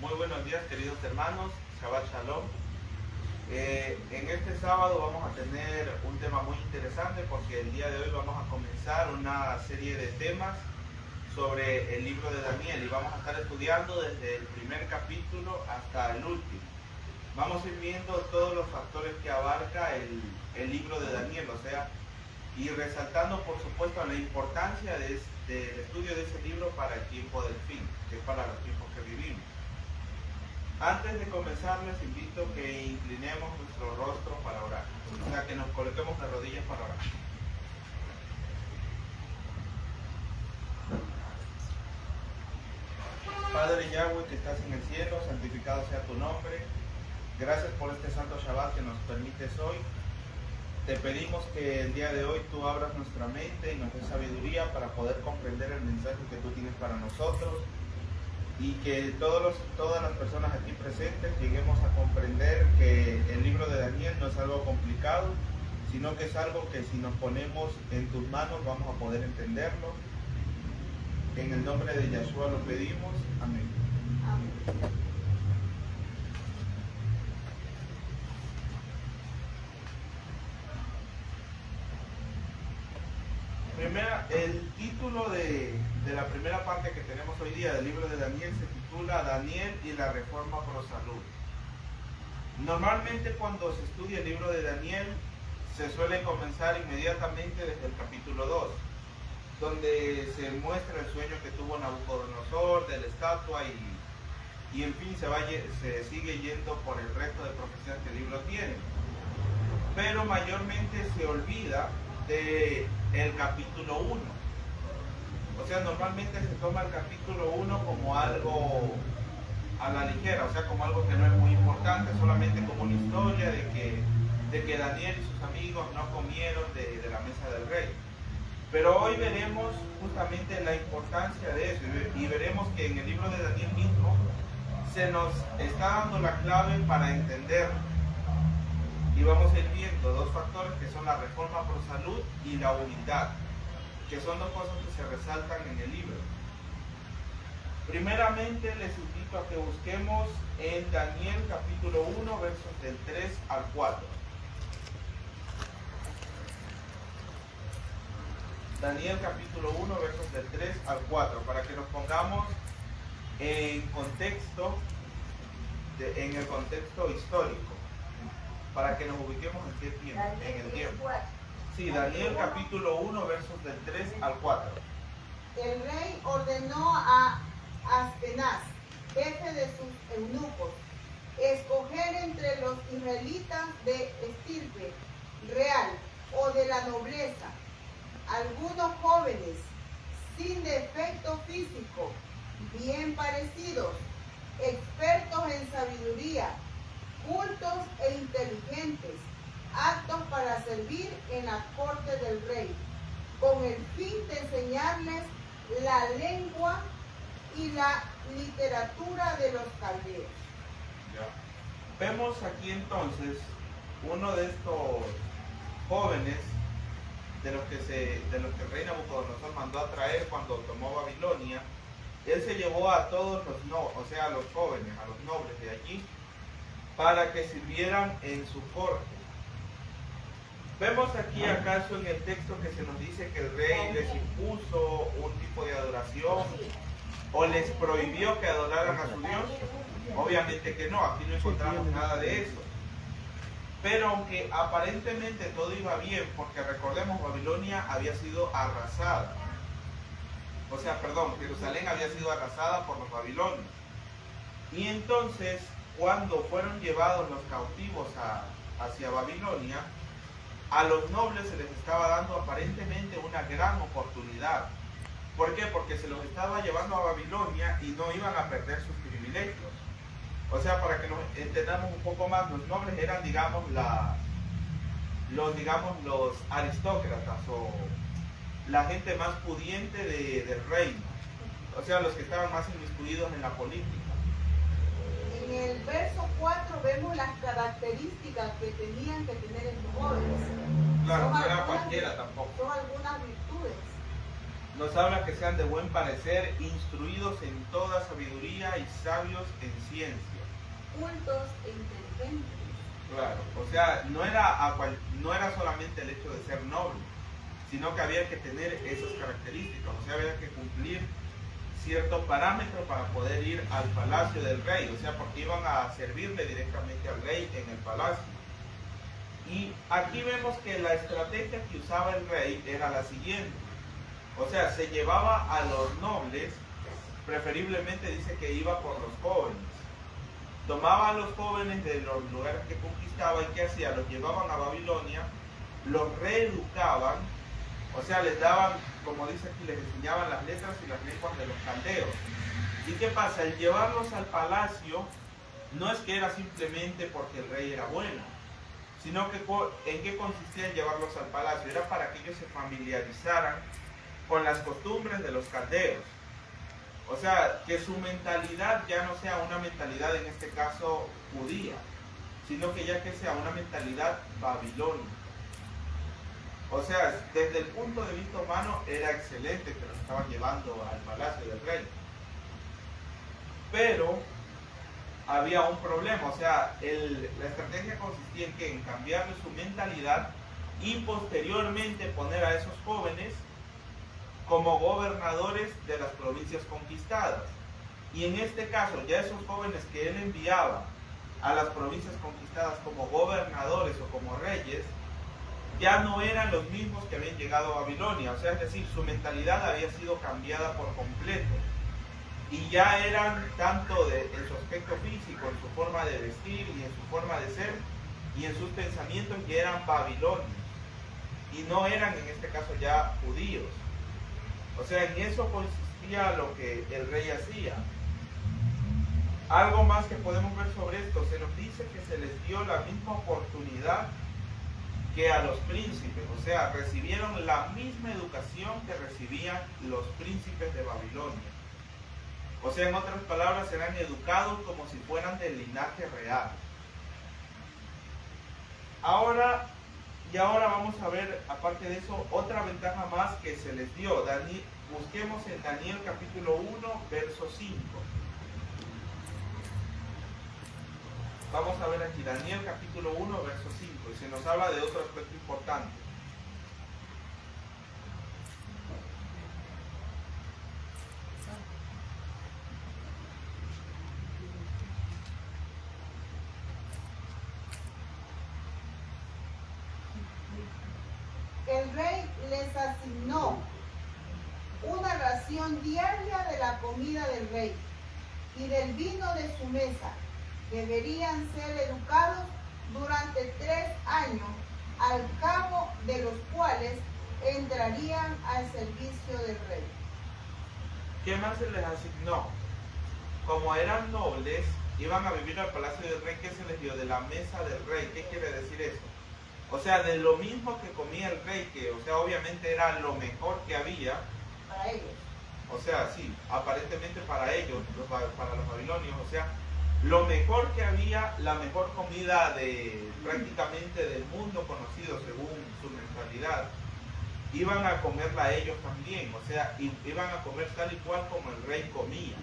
Muy buenos días, queridos hermanos. Shabbat Shalom. En este sábado vamos a tener un tema muy interesante porque el día de hoy vamos a comenzar una serie de temas sobre el libro de Daniel y vamos a estar estudiando desde el primer capítulo hasta el último. Vamos a ir viendo todos los factores que abarca el libro de Daniel, y resaltando por supuesto la importancia del estudio de ese libro para el tiempo del fin, que es para los tiempos que vivimos. Antes de comenzar les invito a que inclinemos nuestro rostro para orar, que nos coloquemos de rodillas para orar. Padre Yahweh que estás en el cielo, santificado sea tu nombre. Gracias por este santo Shabbat que nos permites hoy. Te pedimos que el día de hoy tú abras nuestra mente y nos des sabiduría para poder comprender el mensaje que tú tienes para nosotros y que todas las personas aquí presentes lleguemos a comprender que el libro de Daniel no es algo complicado, sino que es algo que si nos ponemos en tus manos vamos a poder entenderlo. En el nombre de Yahshua lo pedimos. Amén. Amén. El título de la primera parte que tenemos hoy día del libro de Daniel se titula Daniel y la reforma pro salud. Normalmente cuando se estudia el libro de Daniel se suele comenzar inmediatamente desde el capítulo 2, donde se muestra el sueño que tuvo Nabucodonosor de la estatua y en fin se sigue yendo por el resto de profecías que el libro tiene. Pero mayormente se olvida del capítulo 1. Normalmente se toma el capítulo 1 como algo a la ligera, como algo que no es muy importante, solamente como una historia de que Daniel y sus amigos no comieron de la mesa del rey. Pero hoy veremos justamente la importancia de eso y veremos que en el libro de Daniel mismo se nos está dando la clave para entenderlo. Y vamos a ir viendo dos factores que son la reforma por salud y la humildad, que son dos cosas que se resaltan en el libro. Primeramente les invito a que busquemos en Daniel capítulo 1 versos del 3 al 4. Daniel capítulo 1 versos del 3 al 4, para que nos pongamos en contexto, en el contexto histórico, para que nos ubiquemos en qué tiempo, en el tiempo. Sí, Daniel capítulo 1 versos del 3 al 4. El rey ordenó a Aspenaz, jefe de sus eunucos, escoger entre los israelitas de estirpe real o de la nobleza algunos jóvenes sin defecto físico, bien parecidos, expertos en sabiduría, cultos e inteligentes, aptos para servir en la corte del rey, con el fin de enseñarles la lengua y la literatura de los caldeos. Vemos aquí entonces uno de estos jóvenes de los que el rey Nabucodonosor mandó a traer cuando tomó Babilonia. Él se llevó a todos a los jóvenes, a los nobles de allí, para que sirvieran en su corte. Vemos aquí acaso en el texto que se nos dice que el rey les impuso un tipo de adoración o les prohibió que adoraran a su Dios. Obviamente que no, aquí no encontramos nada de eso. Pero aunque aparentemente todo iba bien, porque recordemos, Babilonia había sido arrasada. Jerusalén había sido arrasada por los babilonios. Y entonces, cuando fueron llevados los cautivos hacia Babilonia, a los nobles se les estaba dando aparentemente una gran oportunidad. ¿Por qué? Porque se los estaba llevando a Babilonia y no iban a perder sus privilegios. Para que nos entendamos un poco más, los nobles eran, los aristócratas o la gente más pudiente del reino. Los que estaban más inmiscuidos en la política. En el verso 4 vemos las características que tenían que tener estos jóvenes. Claro, no era cualquiera tampoco. Son algunas virtudes. nos habla que sean de buen parecer, instruidos en toda sabiduría y sabios en ciencia. Cultos e inteligentes. Claro, o sea, no era solamente el hecho de ser noble, sino que había que tener esas características, o sea, había que cumplir cierto parámetro para poder ir al palacio del rey, o sea, porque iban a servirle directamente al rey en el palacio. Y aquí vemos que la estrategia que usaba el rey era la siguiente, o sea, se llevaba a los nobles, preferiblemente dice que iba por los jóvenes, tomaba a los jóvenes de los lugares que conquistaba y ¿qué hacía? Los llevaban a Babilonia, los reeducaban, o sea, les daban, como dice aquí, les enseñaban las letras y las lenguas de los caldeos. ¿Y qué pasa? El llevarlos al palacio no es que era simplemente porque el rey era bueno, sino que en qué consistía en llevarlos al palacio. Era para que ellos se familiarizaran con las costumbres de los caldeos. O sea, que su mentalidad ya no sea una mentalidad, en este caso, judía, sino que ya que sea una mentalidad babilónica. O sea, desde el punto de vista humano era excelente que los estaban llevando al palacio del rey. Pero había un problema, o sea, la estrategia consistía en que en cambiarle su mentalidad y posteriormente poner a esos jóvenes como gobernadores de las provincias conquistadas. Y en este caso, ya esos jóvenes que él enviaba a las provincias conquistadas como gobernadores o como reyes, ya no eran los mismos que habían llegado a Babilonia, o sea, es decir, su mentalidad había sido cambiada por completo. Y ya eran tanto en su aspecto físico, en su forma de vestir y en su forma de ser, y en sus pensamientos ya eran babilonios. Y no eran en este caso ya judíos. O sea, en eso consistía lo que el rey hacía. Algo más que podemos ver sobre esto, se nos dice que se les dio la misma oportunidad que a los príncipes, o sea, recibieron la misma educación que recibían los príncipes de Babilonia. O sea, en otras palabras, serán educados como si fueran del linaje real. Ahora vamos a ver, aparte de eso, otra ventaja más que se les dio. Busquemos en Daniel capítulo 1, verso 5. Vamos a ver aquí Daniel capítulo 1, verso 5, y se nos habla de otro aspecto importante. El rey les asignó una ración diaria de la comida del rey y del vino de su mesa. Deberían ser educados durante 3 años, al cabo de los cuales entrarían al servicio del rey. ¿Qué más se les asignó? Como eran nobles, iban a vivir al palacio del rey. ¿Qué se les dio? De la mesa del rey. ¿Qué quiere decir eso? O sea, de lo mismo que comía el rey, que, o sea, obviamente era lo mejor que había. Para ellos. O sea, sí, aparentemente para ellos, para los babilonios, o sea, lo mejor que había, la mejor comida prácticamente del mundo conocido según su mentalidad, iban a comerla ellos también, o sea, iban a comer tal y cual como el rey comía.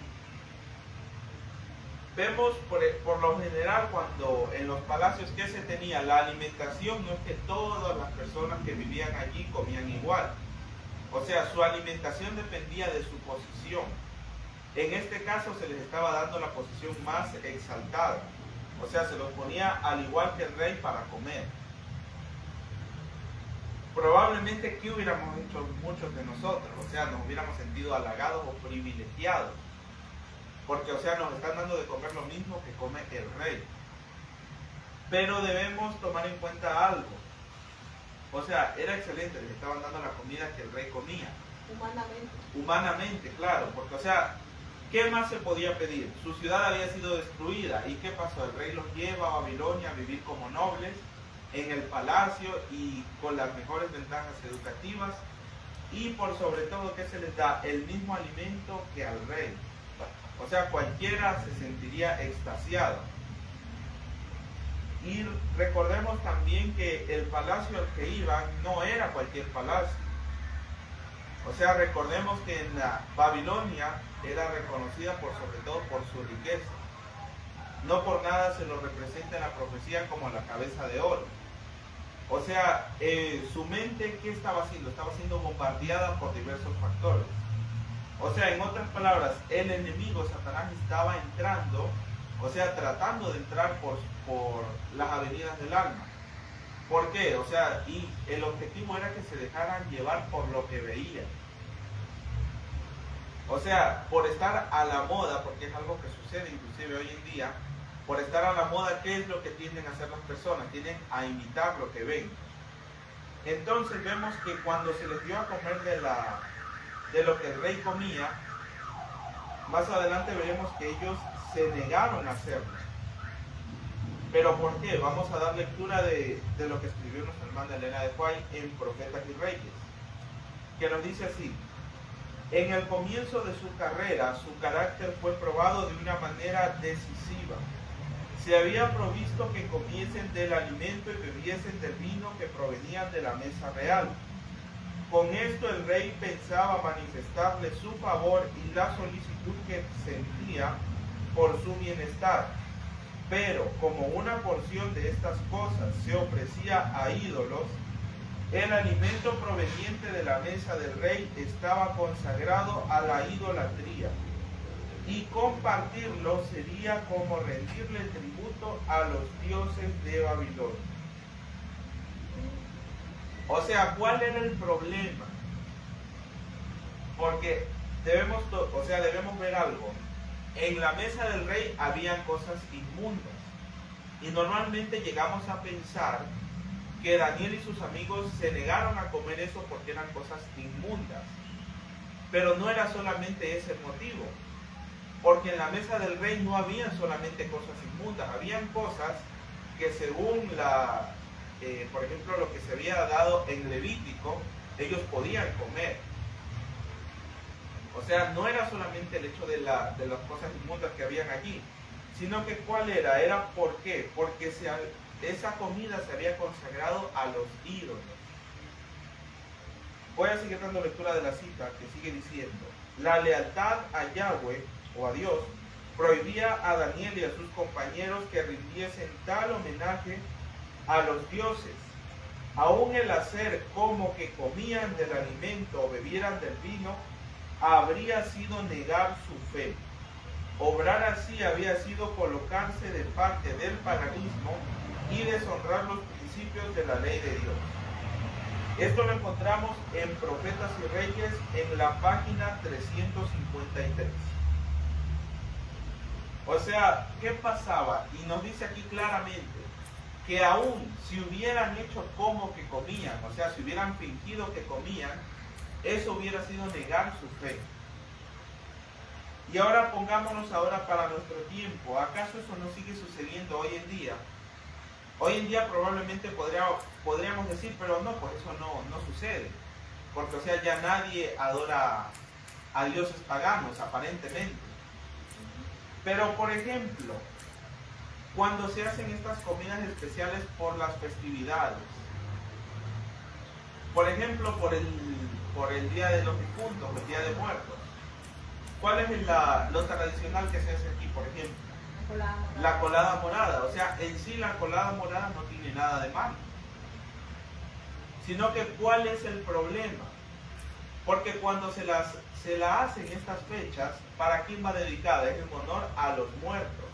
Vemos por lo general cuando en los palacios que se tenía la alimentación, no es que todas las personas que vivían allí comían igual. O sea, su alimentación dependía de su posición. En este caso se les estaba dando la posición más exaltada. O sea, se los ponía al igual que el rey para comer. Probablemente, ¿qué hubiéramos hecho muchos de nosotros? O sea, nos hubiéramos sentido halagados o privilegiados. Porque, o sea, nos están dando de comer lo mismo que come el rey. Pero debemos tomar en cuenta algo. O sea, era excelente, les estaban dando la comida que el rey comía. Humanamente. Humanamente, claro. Porque, o sea, ¿qué más se podía pedir? Su ciudad había sido destruida. ¿Y qué pasó? El rey los lleva a Babilonia a vivir como nobles en el palacio y con las mejores ventajas educativas. Y por sobre todo, ¿qué se les da? El mismo alimento que al rey. O sea, cualquiera se sentiría extasiado. Y recordemos también que el palacio al que iban no era cualquier palacio. O sea, recordemos que en la Babilonia era reconocida sobre todo por su riqueza. No por nada se lo representa en la profecía como la cabeza de oro. O sea, su mente, ¿qué estaba haciendo? Estaba siendo bombardeada por diversos factores. O sea, en otras palabras, el enemigo, Satanás, estaba entrando, o sea, tratando de entrar por las avenidas del alma. ¿Por qué? O sea, y el objetivo era que se dejaran llevar por lo que veían. O sea, por estar a la moda, porque es algo que sucede inclusive hoy en día, por estar a la moda, ¿qué es lo que tienden a hacer las personas? Tienden a imitar lo que ven. Entonces vemos que cuando se les dio a comer de lo que el rey comía, más adelante veremos que ellos se negaron a hacerlo. ¿Pero por qué? Vamos a dar lectura de lo que escribió nuestra hermana Elena de White en Profetas y Reyes, que nos dice así: en el comienzo de su carrera, su carácter fue probado de una manera decisiva. Se había provisto que comiesen del alimento y bebiesen del vino que provenían de la mesa real. Con esto el rey pensaba manifestarle su favor y la solicitud que sentía por su bienestar. Pero como una porción de estas cosas se ofrecía a ídolos, el alimento proveniente de la mesa del rey estaba consagrado a la idolatría, y compartirlo sería como rendirle tributo a los dioses de Babilonia. O sea, ¿cuál era el problema? Porque debemos ver algo. En la mesa del rey habían cosas inmundas. Y normalmente llegamos a pensar que Daniel y sus amigos se negaron a comer eso porque eran cosas inmundas. Pero no era solamente ese el motivo. Porque en la mesa del rey no habían solamente cosas inmundas. Habían cosas que según por ejemplo, lo que se había dado en Levítico, ellos podían comer. O sea, no era solamente el hecho de las cosas inmundas que habían allí, sino que ¿cuál era? Era ¿por qué? Porque esa comida se había consagrado a los ídolos. Voy a seguir dando lectura de la cita que sigue diciendo: la lealtad a Yahweh o a Dios prohibía a Daniel y a sus compañeros que rindiesen tal homenaje a los dioses. Aún el hacer como que comían del alimento o bebieran del vino habría sido negar su fe. Obrar así había sido colocarse de parte del paganismo y deshonrar los principios de la ley de Dios. Esto lo encontramos en Profetas y Reyes en la página 353. O sea, ¿qué pasaba? Y nos dice aquí claramente que aún si hubieran hecho como que comían, o sea, si hubieran fingido que comían, eso hubiera sido negar su fe. Y ahora pongámonos para nuestro tiempo. ¿Acaso eso no sigue sucediendo hoy en día? Hoy en día probablemente podríamos decir, pero no, pues eso no sucede. Porque, o sea, ya nadie adora a dioses paganos, aparentemente. Pero, por ejemplo, cuando se hacen estas comidas especiales por las festividades, por ejemplo, por el Día de los Difuntos, el Día de Muertos, ¿cuál es lo tradicional que se hace aquí, por ejemplo? La colada morada. O sea, en sí la colada morada no tiene nada de malo. Sino que ¿cuál es el problema? Porque cuando se la hacen estas fechas, ¿para quién va dedicada? Es en honor a los muertos.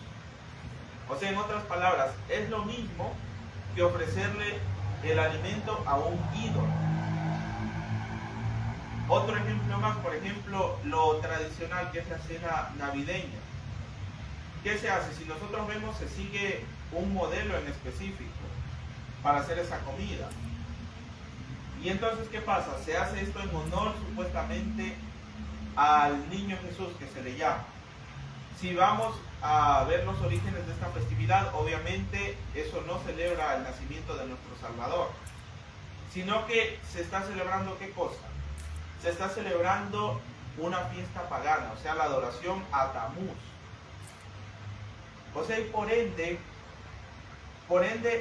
O sea, en otras palabras, es lo mismo que ofrecerle el alimento a un ídolo. Otro ejemplo más, por ejemplo, lo tradicional que es la cena navideña. ¿Qué se hace? Si nosotros vemos, se sigue un modelo en específico para hacer esa comida. Y entonces, ¿qué pasa? Se hace esto en honor supuestamente al niño Jesús, que se le llama. Si vamos a ver los orígenes de esta festividad, obviamente eso no celebra el nacimiento de nuestro Salvador, sino que se está celebrando ¿qué cosa? Se está celebrando una fiesta pagana, o sea, la adoración a Tamuz. O sea, y por ende,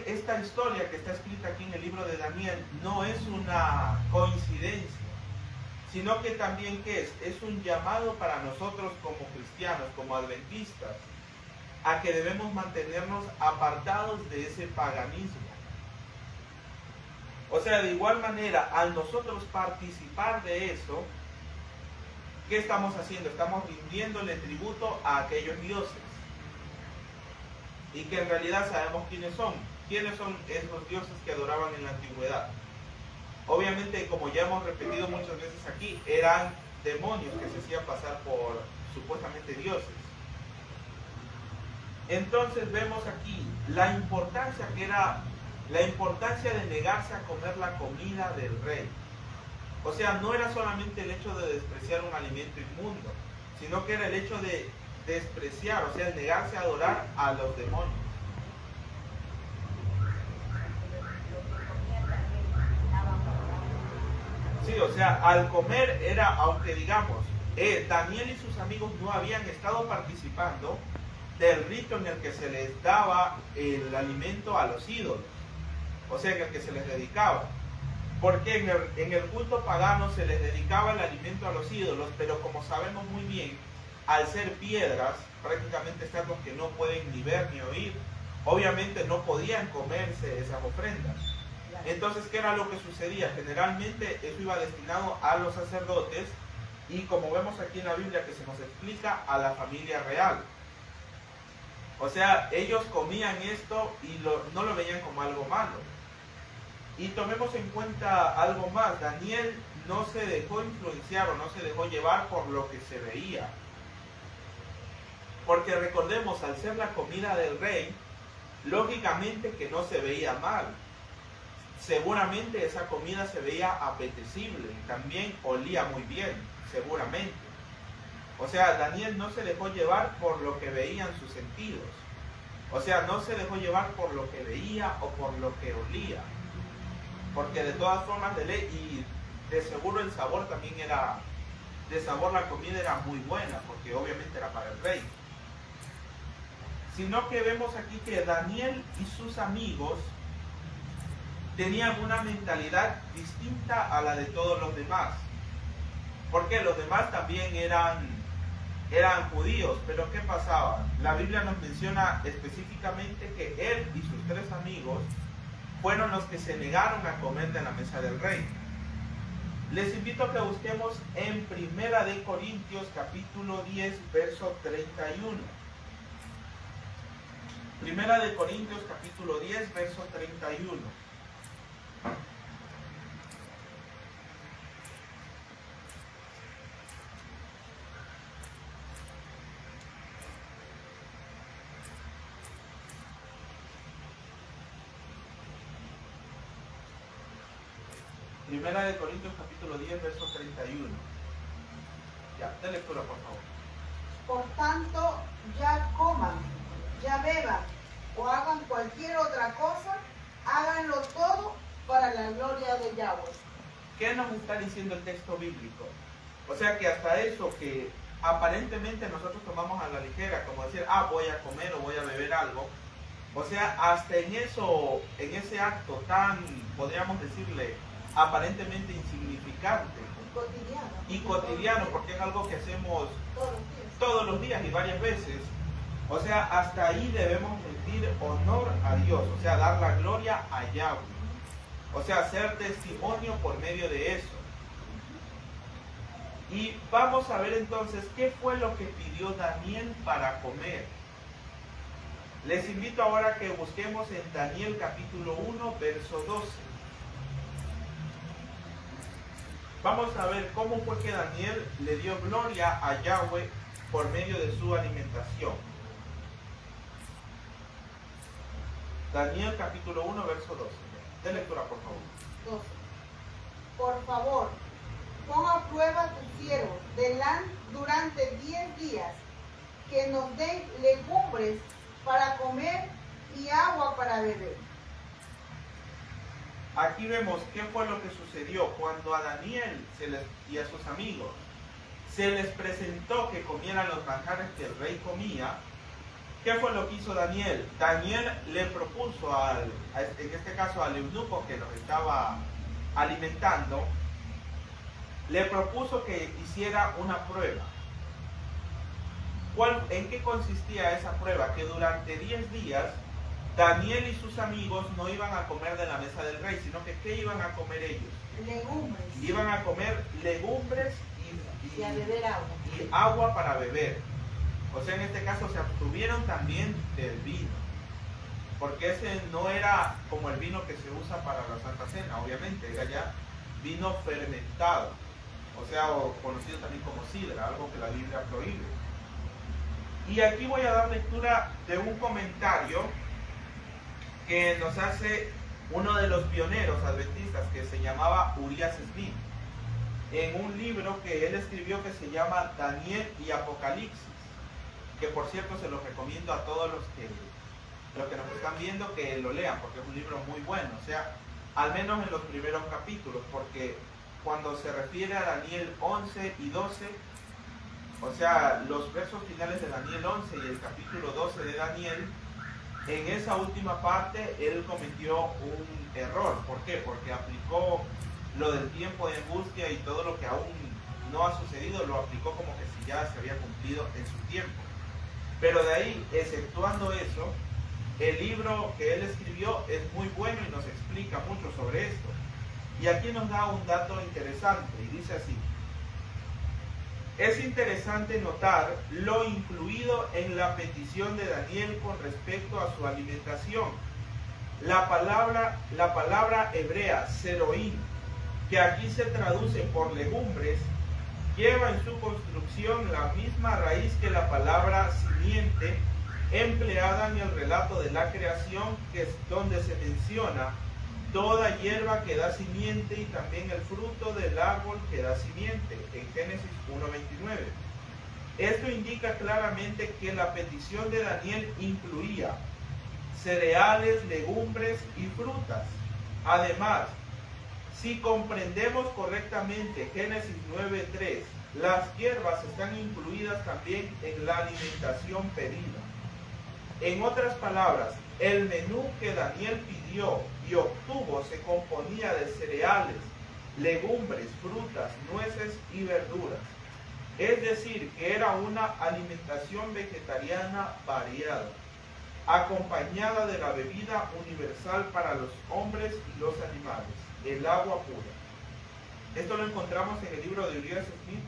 esta historia que está escrita aquí en el libro de Daniel no es una coincidencia, sino que también ¿qué es? Es un llamado para nosotros como cristianos, como adventistas, a que debemos mantenernos apartados de ese paganismo. O sea, de igual manera, al nosotros participar de eso, ¿qué estamos haciendo? Estamos rindiéndole tributo a aquellos dioses. Y que en realidad sabemos quiénes son. ¿Quiénes son esos dioses que adoraban en la antigüedad? Obviamente, como ya hemos repetido muchas veces aquí, eran demonios que se hacían pasar por supuestamente dioses. Entonces vemos aquí la importancia de negarse a comer la comida del rey. O sea, no era solamente el hecho de despreciar un alimento inmundo, sino que era el hecho de despreciar, o sea, el negarse a adorar a los demonios. Sí, o sea, al comer era, aunque digamos, Daniel y sus amigos no habían estado participando del rito en el que se les daba el alimento a los ídolos, o sea, en el que se les dedicaba. Porque en el culto pagano se les dedicaba el alimento a los ídolos, pero como sabemos muy bien, al ser piedras, prácticamente estatuas que no pueden ni ver ni oír, obviamente no podían comerse esas ofrendas. Entonces, ¿qué era lo que sucedía? Generalmente eso iba destinado a los sacerdotes y, como vemos aquí en la Biblia que se nos explica, a la familia real. O sea, ellos comían esto y no lo veían como algo malo. Y tomemos en cuenta algo más. Daniel no se dejó influenciar o no se dejó llevar por lo que se veía. Porque recordemos, al ser la comida del rey, lógicamente que no se veía mal. Seguramente esa comida se veía apetecible, también olía muy bien, seguramente. O sea, Daniel no se dejó llevar por lo que veían sus sentidos. O sea, no se dejó llevar por lo que veía o por lo que olía. Porque de todas formas de ley, y de seguro el sabor también era, de sabor la comida era muy buena, porque obviamente era para el rey. Sino que vemos aquí que Daniel y sus amigos tenían una mentalidad distinta a la de todos los demás. Porque los demás también eran judíos, pero ¿qué pasaba? La Biblia nos menciona específicamente que él y sus 3 amigos fueron los que se negaron a comer de la mesa del rey. Les invito a que busquemos en 1 de Corintios capítulo 10, verso 31. 1 de Corintios capítulo 10, verso 31. Primera de Corintios capítulo 10, verso 31. Ya, de lectura, por favor. Por tanto, ya coman, ya beban o hagan cualquier otra cosa, háganlo todo para la gloria de Yahweh. ¿Qué nos está diciendo el texto bíblico? O sea que hasta eso que aparentemente nosotros tomamos a la ligera, como decir, voy a comer o voy a beber algo. O sea, hasta en eso, en ese acto tan, podríamos decirle, aparentemente insignificante y cotidiano, porque es algo que hacemos todos los días y varias veces. O sea, hasta ahí debemos rendir honor a Dios, o sea, dar la gloria a Yahweh, o sea, hacer testimonio por medio de eso. Y vamos a ver entonces qué fue lo que pidió Daniel para comer. Les invito ahora a que busquemos en Daniel capítulo 1, verso 12. Vamos a ver cómo fue que Daniel le dio gloria a Yahweh por medio de su alimentación. Daniel capítulo 1, verso 12. De lectura, por favor. 12. Por favor, pon a prueba tu siervo durante 10 días, que nos den legumbres para comer y agua para beber. Aquí vemos qué fue lo que sucedió cuando a Daniel y a sus amigos se les presentó que comieran los manjares que el rey comía. ¿Qué fue lo que hizo Daniel? Daniel le propuso en este caso al eunuco que los estaba alimentando, le propuso que hiciera una prueba. ¿En qué consistía esa prueba? Que durante 10 días Daniel y sus amigos no iban a comer de la mesa del rey, sino que ¿qué iban a comer ellos? Legumbres. Iban a comer legumbres y a beber agua. Y agua para beber. O sea, en este caso se abstuvieron también del vino, porque ese no era como el vino que se usa para la Santa Cena, obviamente, era ya vino fermentado, o sea, conocido también como sidra, algo que la Biblia prohíbe. Y aquí voy a dar lectura de un comentario que nos hace uno de los pioneros adventistas, que se llamaba Urias Smith, en un libro que él escribió que se llama Daniel y Apocalipsis, que por cierto se los recomiendo a todos los que nos están viendo que lo lean, porque es un libro muy bueno, o sea, al menos en los primeros capítulos, porque cuando se refiere a Daniel 11 y 12, o sea, los versos finales de Daniel 11 y el capítulo 12 de Daniel, en esa última parte él cometió un error. ¿Por qué? Porque aplicó lo del tiempo de angustia y todo lo que aún no ha sucedido, lo aplicó como que si ya se había cumplido en su tiempo. Pero de ahí, exceptuando eso, el libro que él escribió es muy bueno y nos explica mucho sobre esto. Y aquí nos da un dato interesante y dice así: es interesante notar lo incluido en la petición de Daniel con respecto a su alimentación. La palabra hebrea seroín, que aquí se traduce por legumbres, lleva en su construcción la misma raíz que la palabra simiente empleada en el relato de la creación, que es donde se menciona toda hierba que da simiente y también el fruto del árbol que da simiente, en Génesis 1:29. Esto indica claramente que la petición de Daniel incluía cereales, legumbres y frutas. Además, si comprendemos correctamente Génesis 9:3, las hierbas están incluidas también en la alimentación pedida. En otras palabras, el menú que Daniel pidió y obtuvo se componía de cereales, legumbres, frutas, nueces y verduras. Es decir, que era una alimentación vegetariana variada, acompañada de la bebida universal para los hombres y los animales, el agua pura. Esto lo encontramos en el libro de Urias Smith,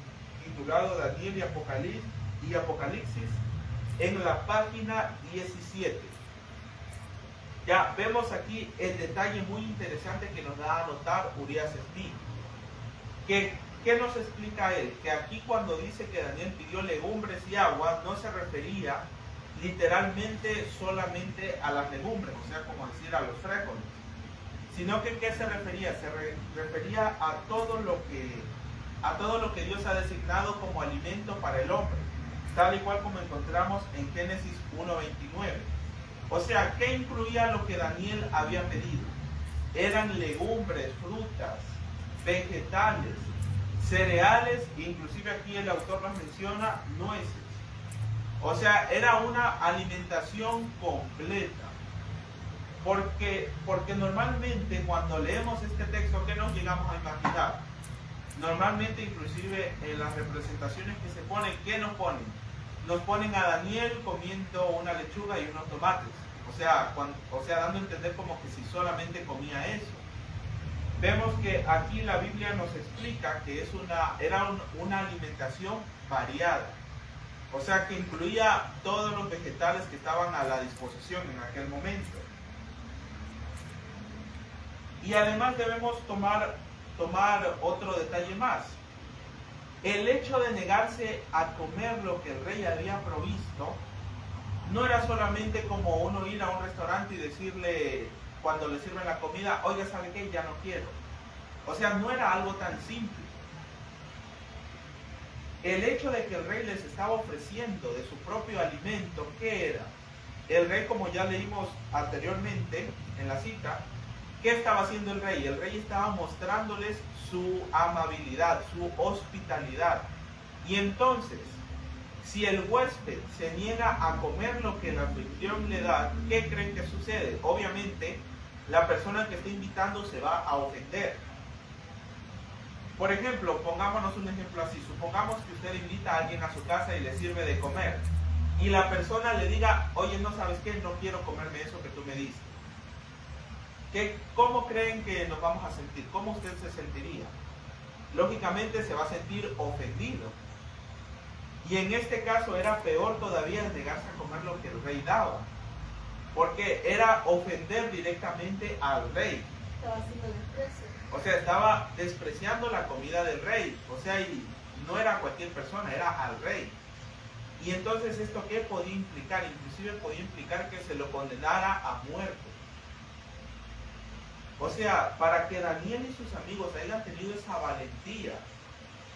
titulado Daniel y Apocalipsis, en la página 17. Ya vemos aquí el detalle muy interesante que nos da a notar Urias Smith. ¿Qué nos explica él? Que aquí cuando dice que Daniel pidió legumbres y agua, no se refería literalmente solamente a las legumbres, o sea, como decir a los frijoles, sino que ¿qué se refería? Se refería a todo lo que Dios ha designado como alimento para el hombre, tal y cual como encontramos en Génesis 1:29. O sea, ¿qué incluía lo que Daniel había pedido? Eran legumbres, frutas, vegetales, cereales, inclusive aquí el autor nos menciona nueces. O sea, era una alimentación completa. Porque normalmente cuando leemos este texto, ¿qué nos llegamos a imaginar? Normalmente, inclusive en las representaciones que se ponen, ¿qué nos ponen? Nos ponen a Daniel comiendo una lechuga y unos tomates. O sea, dando a entender como que si solamente comía eso. Vemos que aquí la Biblia nos explica que era una alimentación variada. O sea, que incluía todos los vegetales que estaban a la disposición en aquel momento. Y además debemos tomar otro detalle más. El hecho de negarse a comer lo que el rey había provisto no era solamente como uno ir a un restaurante y decirle, cuando le sirven la comida, oiga, ¿sabe qué? Ya no quiero. O sea, no era algo tan simple. El hecho de que el rey les estaba ofreciendo de su propio alimento, ¿qué era? El rey, como ya leímos anteriormente en la cita, ¿qué estaba haciendo el rey? El rey estaba mostrándoles su amabilidad, su hospitalidad. Y entonces, si el huésped se niega a comer lo que el anfitrión le da, ¿qué creen que sucede? Obviamente, la persona que está invitando se va a ofender. Por ejemplo, pongámonos un ejemplo así. Supongamos que usted invita a alguien a su casa y le sirve de comer. Y la persona le diga, oye, no sabes qué, no quiero comerme eso que tú me diste. ¿Cómo creen que nos vamos a sentir? ¿Cómo usted se sentiría? Lógicamente se va a sentir ofendido. Y en este caso era peor todavía negarse a comer lo que el rey daba. Porque era ofender directamente al rey. Estaba haciendo desprecio. O sea, estaba despreciando la comida del rey. O sea, y no era cualquier persona, era al rey. Y entonces, ¿esto qué podía implicar? Inclusive podía implicar que se lo condenara a muerte. O sea, para que Daniel y sus amigos hayan tenido esa valentía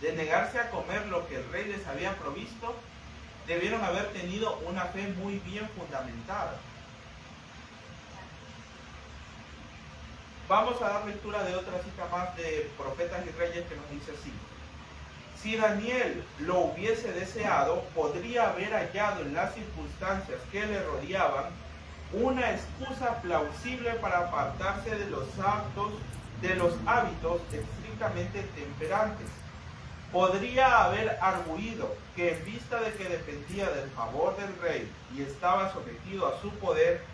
de negarse a comer lo que el rey les había provisto, debieron haber tenido una fe muy bien fundamentada. Vamos a dar lectura de otra cita más de Profetas y Reyes que nos dice así. Si Daniel lo hubiese deseado, podría haber hallado en las circunstancias que le rodeaban una excusa plausible para apartarse de los hábitos estrictamente temperantes. Podría haber arguido que en vista de que dependía del favor del rey y estaba sometido a su poder,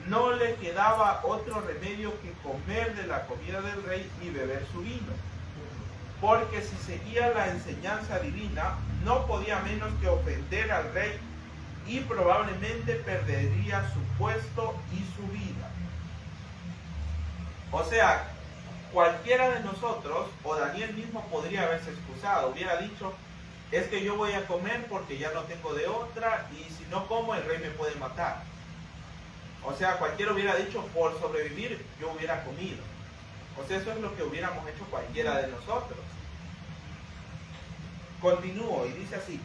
no le quedaba otro remedio que comer de la comida del rey y beber su vino. Porque si seguía la enseñanza divina, no podía menos que ofender al rey y probablemente perdería su puesto y su vida. O sea, cualquiera de nosotros, o Daniel mismo, podría haberse excusado, hubiera dicho, es que yo voy a comer porque ya no tengo de otra, y si no como el rey me puede matar. O sea, cualquiera hubiera dicho, por sobrevivir yo hubiera comido. O sea, eso es lo que hubiéramos hecho cualquiera de nosotros. Continúo y dice así.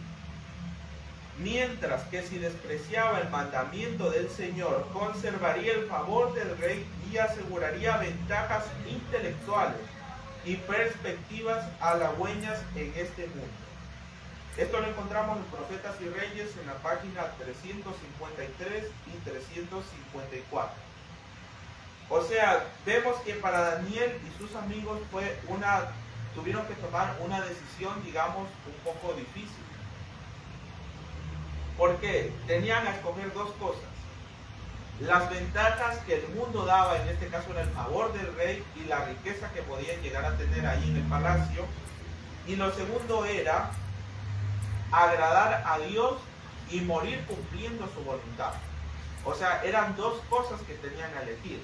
Mientras que si despreciaba el mandamiento del Señor, conservaría el favor del rey y aseguraría ventajas intelectuales y perspectivas halagüeñas en este mundo. Esto lo encontramos en Profetas y Reyes en la página 353 y 354. O sea, vemos que para Daniel y sus amigos tuvieron que tomar una decisión, digamos, un poco difícil. Porque tenían a escoger dos cosas. Las ventajas que el mundo daba, en este caso era el favor del rey y la riqueza que podían llegar a tener ahí en el palacio. Y lo segundo era agradar a Dios y morir cumpliendo su voluntad. O sea, eran dos cosas que tenían a elegir.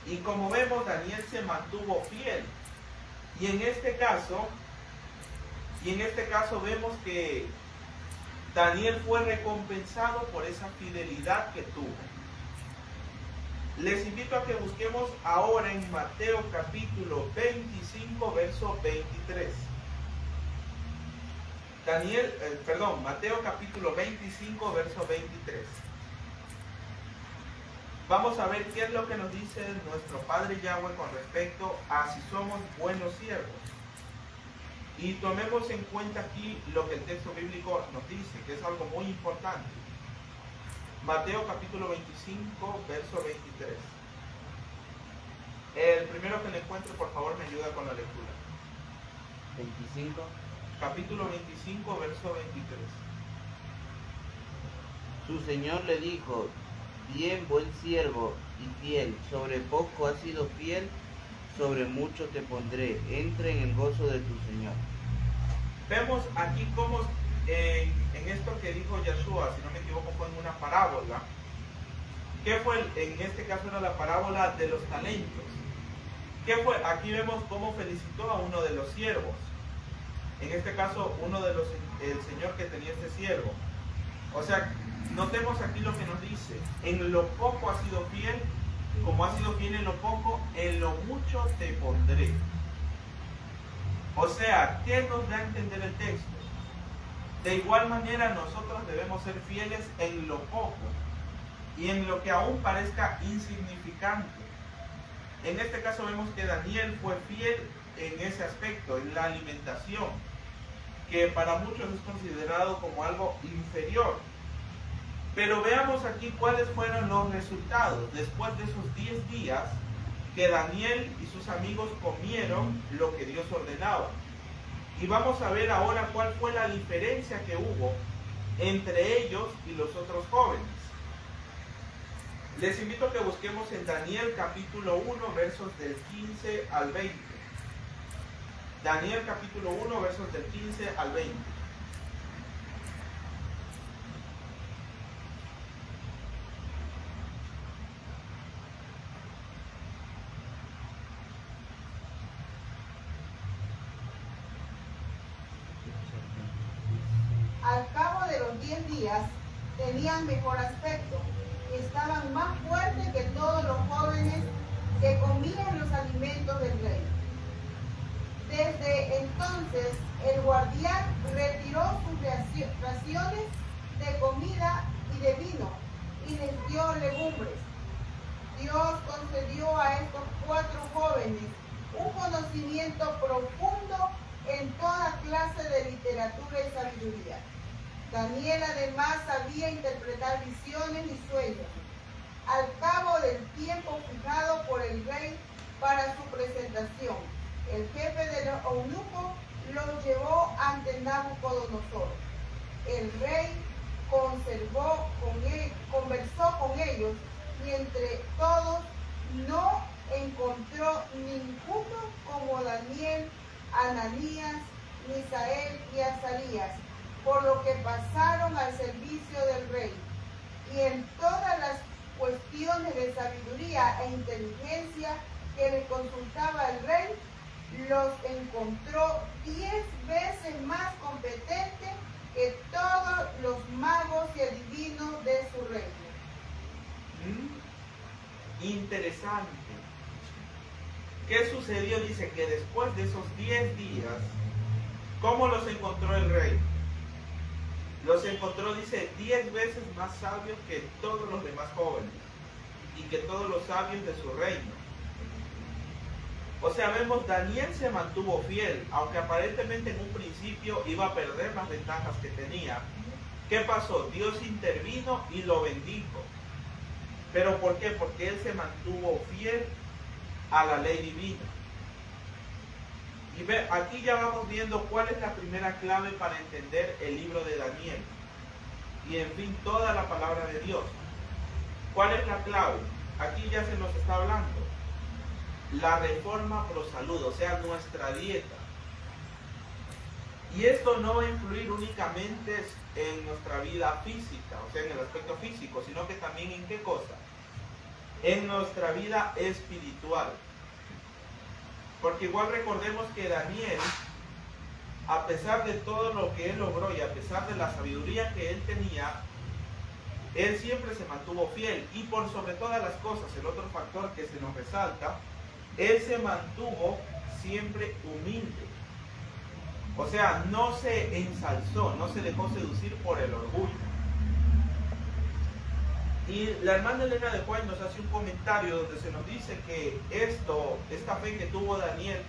Y como vemos, Daniel se mantuvo fiel. Y en este caso vemos que Daniel fue recompensado por esa fidelidad que tuvo. Les invito a que busquemos ahora en Mateo capítulo 25, verso 23. Mateo capítulo 25, verso 23. Vamos a ver qué es lo que nos dice nuestro Padre Yahweh con respecto a si somos buenos siervos. Y tomemos en cuenta aquí lo que el texto bíblico nos dice, que es algo muy importante. Mateo capítulo 25, verso 23. El primero que le encuentre, por favor, me ayuda con la lectura. 25. Capítulo 25, verso 23. Su señor le dijo, bien, buen siervo y fiel, sobre poco has sido fiel, sobre mucho te pondré, entra en el gozo de tu Señor. Vemos aquí cómo en esto que dijo Yeshua, si no me equivoco, fue en una parábola. ¿Qué fue? En este caso era la parábola de los talentos. ¿Qué fue? Aquí vemos cómo felicitó a uno de los siervos. En este caso, el señor que tenía este siervo. O sea, notemos aquí lo que nos dice. En lo poco has sido fiel, como has sido fiel en lo poco, en lo mucho te pondré. O sea, ¿qué nos da a entender el texto? De igual manera, nosotros debemos ser fieles en lo poco y en lo que aún parezca insignificante. En este caso vemos que Daniel fue fiel en ese aspecto, en la alimentación, que para muchos es considerado como algo inferior. Pero veamos aquí cuáles fueron los resultados. Después de esos 10 días, que Daniel y sus amigos comieron lo que Dios ordenaba. Y vamos a ver ahora cuál fue la diferencia que hubo entre ellos y los otros jóvenes. Les invito a que busquemos en Daniel capítulo 1, versos del 15 al 20. Daniel capítulo 1, versos del 15 al 20. Al cabo de los 10 días tenían mejor aspecto y estaban más fuertes que todos los jóvenes que comían los alimentos del rey. Desde entonces el guardián retiró sus raciones de comida y de vino y les dio legumbres. Dios concedió a estos 4 jóvenes un conocimiento profundo en toda clase de literatura y sabiduría. Daniel además sabía interpretar visiones y sueños. Al cabo del tiempo fijado por el rey para su presentación, el jefe de los eunucos los llevó ante Nabucodonosor. El rey conversó con ellos y entre todos no encontró ninguno como Daniel, Ananías, Misael y Azarías, por lo que pasaron al servicio del rey. Y en todas las cuestiones de sabiduría e inteligencia que le consultaba el rey, los encontró 10 veces más competentes que todos los magos y adivinos de su reino. Interesante. ¿Qué sucedió? Dice que después de esos 10 días, ¿cómo los encontró el rey? Los encontró, dice, 10 veces más sabios que todos los demás jóvenes y que todos los sabios de su reino. O sea, vemos, Daniel se mantuvo fiel, aunque aparentemente en un principio iba a perder las ventajas que tenía. ¿Qué pasó? Dios intervino y lo bendijo. ¿Pero por qué? Porque él se mantuvo fiel a la ley divina. Y ve, aquí ya vamos viendo cuál es la primera clave para entender el libro de Daniel. Y en fin, toda la palabra de Dios. ¿Cuál es la clave? Aquí ya se nos está hablando. La reforma pro salud, o sea, nuestra dieta. Y esto no va a influir únicamente en nuestra vida física, o sea, en el aspecto físico, sino que también en qué cosa? En nuestra vida espiritual. Porque igual recordemos que Daniel, a pesar de todo lo que él logró y a pesar de la sabiduría que él tenía, él siempre se mantuvo fiel. Y por sobre todas las cosas, el otro factor que se nos resalta, él se mantuvo siempre humilde. O sea, no se ensalzó, no se dejó seducir por el orgullo. Y la hermana Elena de White nos hace un comentario donde se nos dice que esta fe que tuvo Daniel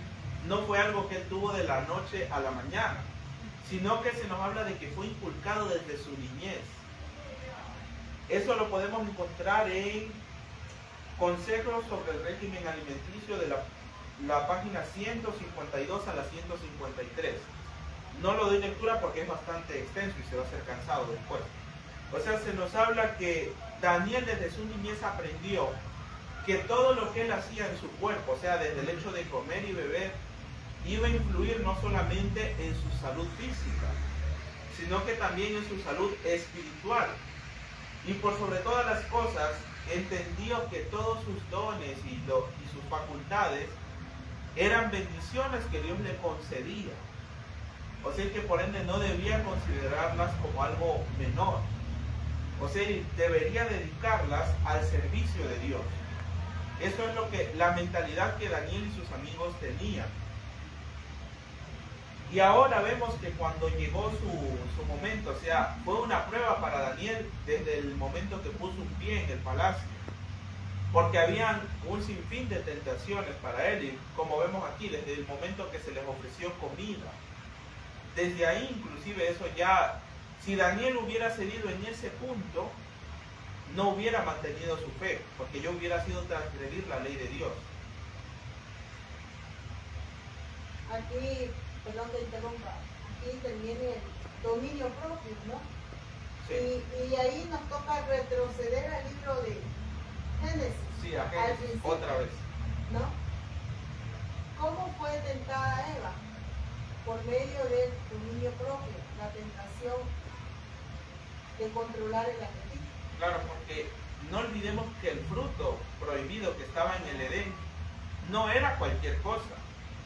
no fue algo que él tuvo de la noche a la mañana, sino que se nos habla de que fue inculcado desde su niñez. Eso lo podemos encontrar en Consejos sobre el régimen alimenticio de la página 152 a la 153. No lo doy lectura porque es bastante extenso y se va a hacer cansado después. O sea, se nos habla que Daniel desde su niñez aprendió que todo lo que él hacía en su cuerpo, o sea, desde el hecho de comer y beber, iba a influir no solamente en su salud física, sino que también en su salud espiritual. Y por sobre todas las cosas, entendió que todos sus dones y sus facultades eran bendiciones que Dios le concedía. O sea que por ende no debía considerarlas como algo menor. O sea, debería dedicarlas al servicio de Dios. Eso es la mentalidad que Daniel y sus amigos tenían. Y ahora vemos que cuando llegó su momento, o sea, fue una prueba para Daniel desde el momento que puso un pie en el palacio. Porque habían un sinfín de tentaciones para él, y como vemos aquí, desde el momento que se les ofreció comida. Desde ahí, inclusive, eso ya, si Daniel hubiera cedido en ese punto, no hubiera mantenido su fe, porque ya hubiera sido transgredir la ley de Dios. aquí, perdón que interrumpa, aquí interviene el dominio propio, ¿no? Sí. Y ahí nos toca retroceder al libro de Génesis. Sí, a al Génesis, principio, otra vez. ¿no? ¿Cómo fue tentada Eva? Por medio del dominio propio, la tentación de controlar el apetito. Claro, porque no olvidemos que el fruto prohibido que estaba en el Edén no era cualquier cosa.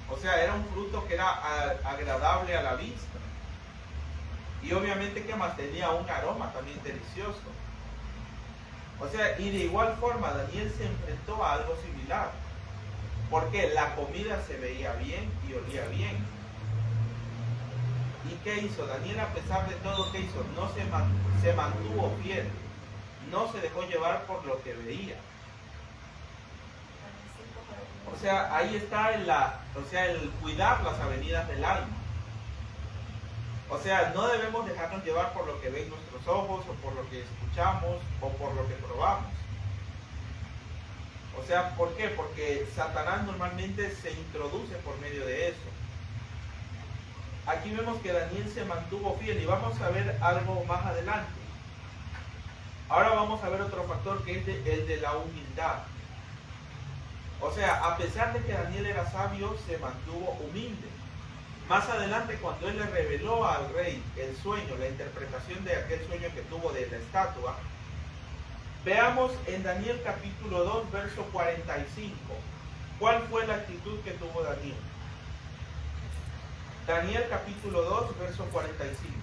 O sea, era un fruto que era agradable a la vista. Y obviamente que más tenía un aroma también delicioso. O sea, y de igual forma Daniel se enfrentó a algo similar. Porque la comida se veía bien y olía bien. ¿Y qué hizo? Daniel, a pesar de todo, ¿qué hizo? No se mantuvo fiel. No se dejó llevar por lo que veía. O sea, ahí está el cuidar las avenidas del alma. O sea, no debemos dejarnos llevar por lo que ven nuestros ojos, o por lo que escuchamos, o por lo que probamos. O sea, ¿por qué? Porque Satanás normalmente se introduce por medio de eso. Aquí vemos que Daniel se mantuvo fiel y vamos a ver algo más adelante. Ahora vamos a ver otro factor que es el de la humildad. O sea, a pesar de que Daniel era sabio, se mantuvo humilde. Más adelante, cuando él le reveló al rey el sueño, la interpretación de aquel sueño que tuvo de la estatua, veamos en Daniel capítulo 2, verso 45. ¿Cuál fue la actitud que tuvo Daniel? Daniel capítulo 2, verso 45.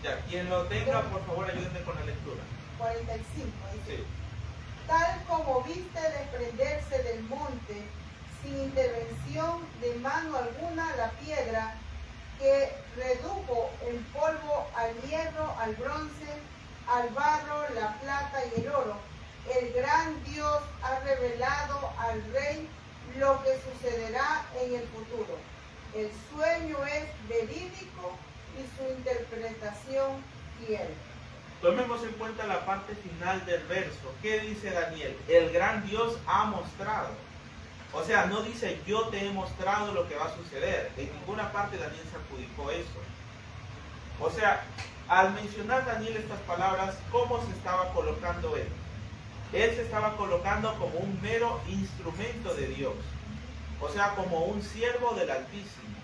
Ya, quien lo tenga, por favor, ayúdenme con la lectura. 45, dice. Sí. Tal como viste desprenderse del monte, sin intervención de mano alguna, la piedra que redujo en polvo al hierro, al bronce, al barro, la plata y el oro. El gran Dios ha revelado al rey lo que sucederá en el futuro. El sueño es verídico y su interpretación fiel. Tomemos en cuenta la parte final del verso. ¿Qué dice Daniel? El gran Dios ha mostrado. O sea, no dice yo te he mostrado lo que va a suceder. En ninguna parte Daniel se adjudicó eso. O sea, al mencionar Daniel estas palabras, ¿cómo se estaba colocando él? Él se estaba colocando como un mero instrumento de Dios. O sea, como un siervo del Altísimo.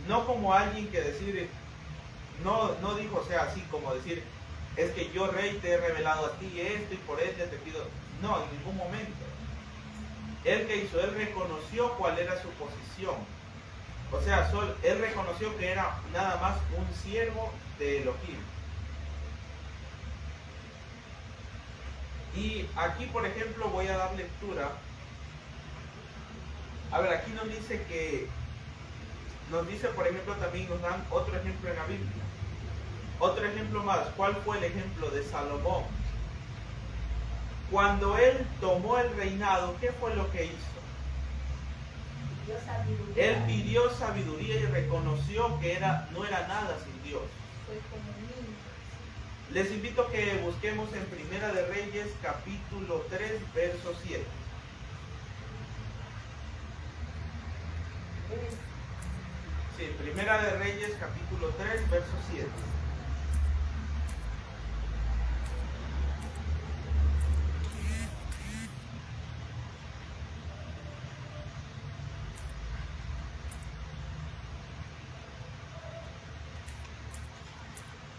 No como alguien que decir, no dijo, o sea, así como decir, es que yo rey te he revelado a ti esto y por ende te pido. No, en ningún momento. Él que hizo, él reconoció cuál era su posición. O sea, él reconoció que era nada más un siervo de Elohim. Y aquí, por ejemplo, voy a dar lectura. A ver, aquí nos dice, por ejemplo, también nos dan otro ejemplo en la Biblia. Otro ejemplo más. ¿Cuál fue el ejemplo de Salomón? Cuando él tomó el reinado, ¿qué fue lo que hizo? Él pidió sabiduría y reconoció que no era nada sin Dios. Les invito a que busquemos en Primera de Reyes, capítulo 3, verso 7. Sí, Primera de Reyes, capítulo 3, verso 7.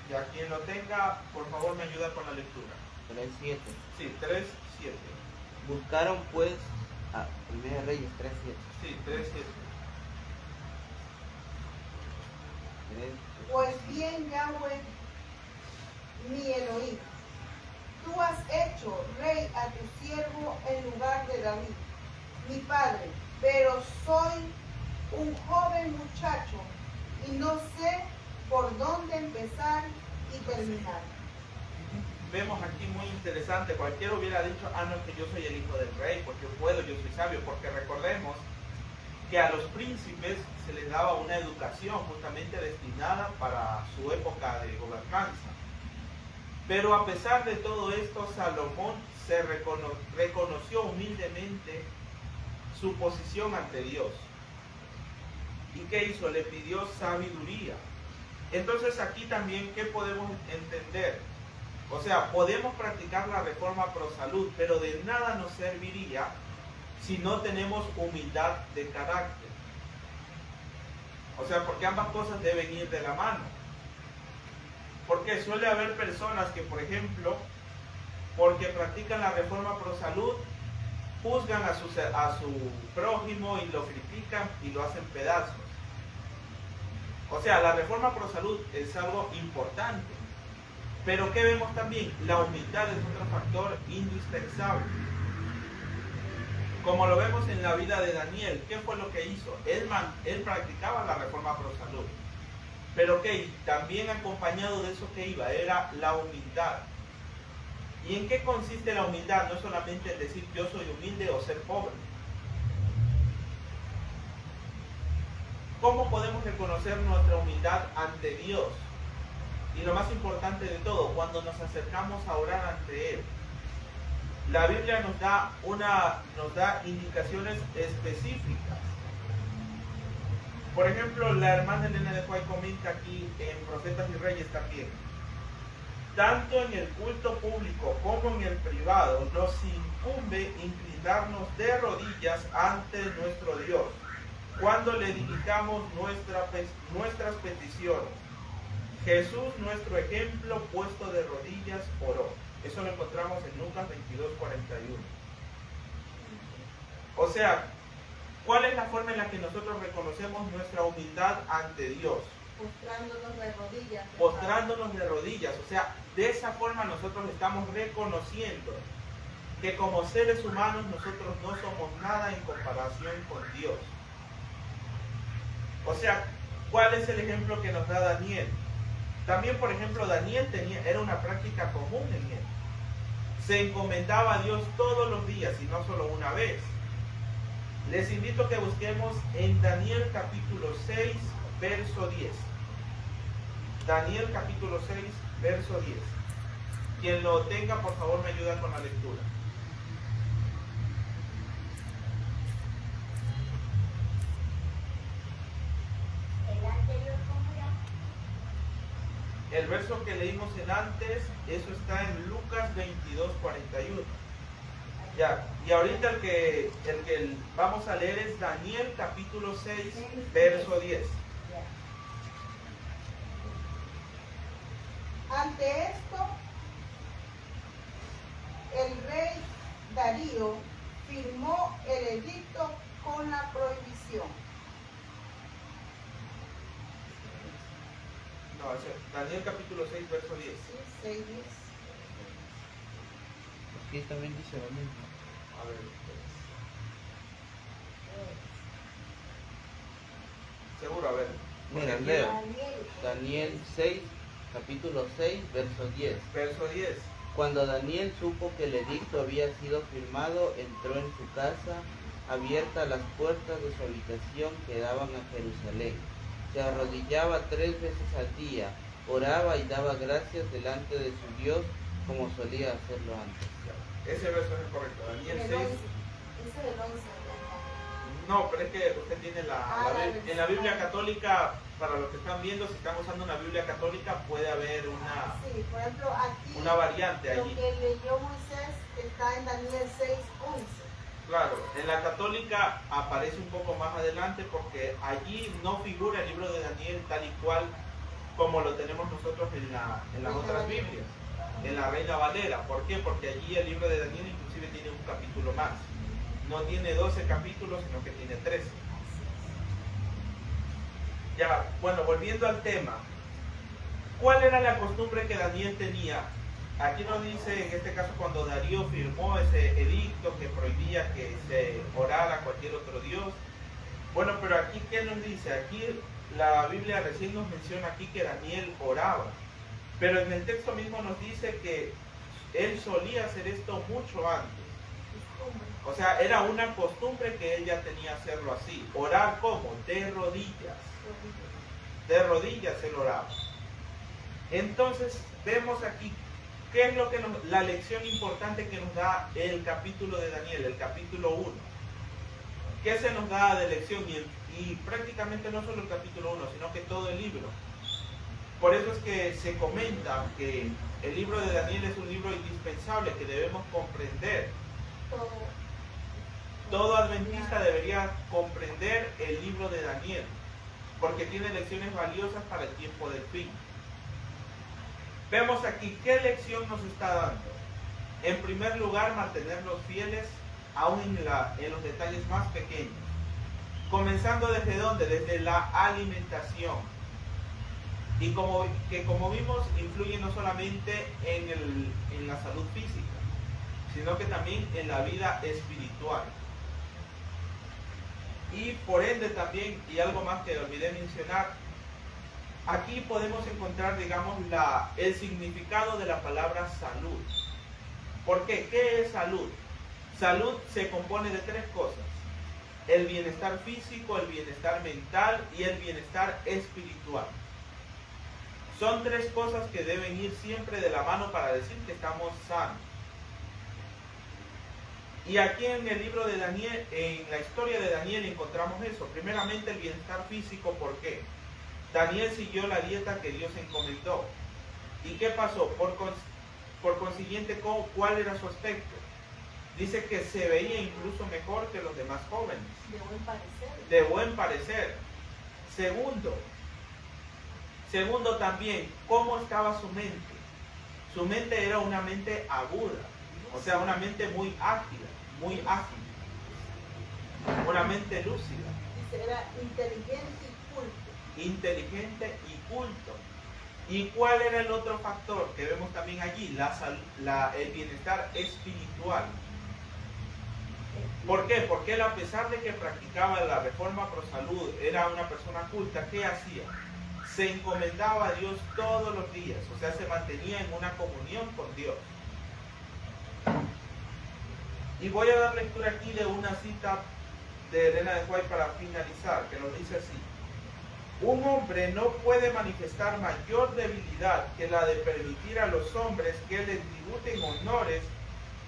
Y a quien lo tenga, por favor me ayuda con la lectura. 3:7. Sí, 3, 7. Buscaron pues a Primera de Reyes 3:7. Sí, 3, 7. Pues bien, Yahweh, mi Elohim, tú has hecho rey a tu siervo en lugar de David, mi padre, pero soy un joven muchacho y no sé por dónde empezar y terminar. Vemos aquí muy interesante, cualquiera hubiera dicho, no, es que yo soy el hijo del rey, porque puedo, yo soy sabio, porque recordemos que a los príncipes se les daba una educación justamente destinada para su época de gobernanza. Pero a pesar de todo esto, Salomón se reconoció humildemente su posición ante Dios. ¿Y qué hizo? Le pidió sabiduría. Entonces aquí también, ¿qué podemos entender? O sea, podemos practicar la reforma pro salud, pero de nada nos serviría si no tenemos humildad de carácter. O sea, porque ambas cosas deben ir de la mano. Porque suele haber personas que, por ejemplo, porque practican la reforma pro salud, juzgan a su prójimo y lo critican y lo hacen pedazos. O sea, la reforma pro salud es algo importante. Pero ¿qué vemos también? La humildad es otro factor indispensable. Como lo vemos en la vida de Daniel, ¿qué fue lo que hizo? Él practicaba la reforma pro salud. Pero ¿qué? También acompañado de eso que iba, era la humildad. ¿Y en qué consiste la humildad? No solamente el decir yo soy humilde o ser pobre. ¿Cómo podemos reconocer nuestra humildad ante Dios? Y lo más importante de todo, cuando nos acercamos a orar ante Él. La Biblia nos da indicaciones específicas. Por ejemplo, la hermana Elena de Juay comenta aquí en Profetas y Reyes también. Tanto en el culto público como en el privado nos incumbe inclinarnos de rodillas ante nuestro Dios cuando le dirigamos nuestras peticiones. Jesús, nuestro ejemplo, puesto de rodillas, oró. Eso lo encontramos en Lucas 22:41. O sea, ¿cuál es la forma en la que nosotros reconocemos nuestra humildad ante Dios? Postrándonos de rodillas. Postrándonos de rodillas. O sea, de esa forma nosotros estamos reconociendo que como seres humanos nosotros no somos nada en comparación con Dios. O sea, ¿cuál es el ejemplo que nos da Daniel? También, por ejemplo, Daniel era una práctica común en él. Se encomendaba a Dios todos los días y no solo una vez. Les invito a que busquemos en Daniel capítulo 6, verso 10. Daniel capítulo 6, verso 10. Quien lo tenga, por favor, me ayuda con la lectura. El verso que leímos en antes, eso está en Lucas 22:41. Ya, y ahorita el que vamos a leer es Daniel capítulo 6, verso 10. Ante esto, el rey Darío firmó el edicto con la prohibición. No, Daniel capítulo 6, verso 10. Sí, 6, 10. Aquí también dice lo mismo. A ver. Seguro, a ver. Mira, leo. Daniel 6, capítulo 6, verso 10. Verso 10. Cuando Daniel supo que el edicto había sido firmado, entró en su casa, abiertas las puertas de su habitación que daban a Jerusalén. Se arrodillaba 3 veces al día, oraba y daba gracias delante de su Dios, como solía hacerlo antes. Ese verso es el correcto. Daniel 6. Ese del 11. No, pero es que usted tiene en la Biblia católica, para los que están viendo, si están usando una Biblia católica, puede haber Sí, por ejemplo, aquí una variante lo allí. que leyó Moisés está en Daniel 6, 11. Claro, en la católica aparece un poco más adelante porque allí no figura el libro de Daniel tal y cual como lo tenemos nosotros en las otras Biblias, en la Reina Valera. ¿Por qué? Porque allí el libro de Daniel inclusive tiene un capítulo más. No tiene 12 capítulos, sino que tiene 13. Ya, bueno, volviendo al tema. ¿Cuál era la costumbre que Daniel tenía? Aquí nos dice, en este caso, cuando Darío firmó ese edicto que prohibía que se orara a cualquier otro dios. Bueno, pero aquí, ¿qué nos dice? Aquí la Biblia recién nos menciona aquí que Daniel oraba. Pero en el texto mismo nos dice que él solía hacer esto mucho antes. O sea, era una costumbre que ella tenía hacerlo así. Orar como, de rodillas. De rodillas él oraba. Entonces vemos aquí qué es lo que la lección importante que nos da el capítulo de Daniel, el capítulo 1. ¿Qué se nos da de lección? Y prácticamente no solo el capítulo 1, sino que todo el libro. Por eso es que se comenta que el libro de Daniel es un libro indispensable que debemos comprender. Todo adventista debería comprender el libro de Daniel, porque tiene lecciones valiosas para el tiempo del fin. Vemos aquí qué lección nos está dando. En primer lugar, mantenernos fieles aún en los detalles más pequeños. Comenzando desde dónde? Desde la alimentación. Y como vimos, influye no solamente en la salud física, sino que también en la vida espiritual. Y por ende también, y algo más que olvidé mencionar, aquí podemos encontrar, digamos, el significado de la palabra salud. ¿Por qué? ¿Qué es salud? Salud se compone de tres cosas: el bienestar físico, el bienestar mental y el bienestar espiritual. Son tres cosas que deben ir siempre de la mano para decir que estamos sanos. Y aquí en el libro de Daniel, en la historia de Daniel, encontramos eso. Primeramente el bienestar físico. ¿Por qué? Daniel siguió la dieta que Dios encomendó. ¿Y qué pasó? Por consiguiente, ¿cuál era su aspecto? Dice que se veía incluso mejor que los demás jóvenes. De buen parecer. De buen parecer. Segundo también, ¿cómo estaba su mente? Su mente era una mente aguda, o sea, una mente muy ágil, una mente lúcida. Dice, era inteligente y culto. Inteligente y culto. ¿Y cuál era el otro factor que vemos también allí? El bienestar espiritual. ¿Por qué? Porque él, a pesar de que practicaba la reforma pro salud, era una persona culta. ¿Qué hacía? Se encomendaba a Dios todos los días, o sea, se mantenía en una comunión con Dios. Y voy a dar lectura aquí de una cita de Elena de White para finalizar, que nos dice así: un hombre no puede manifestar mayor debilidad que la de permitir a los hombres que le tributen honores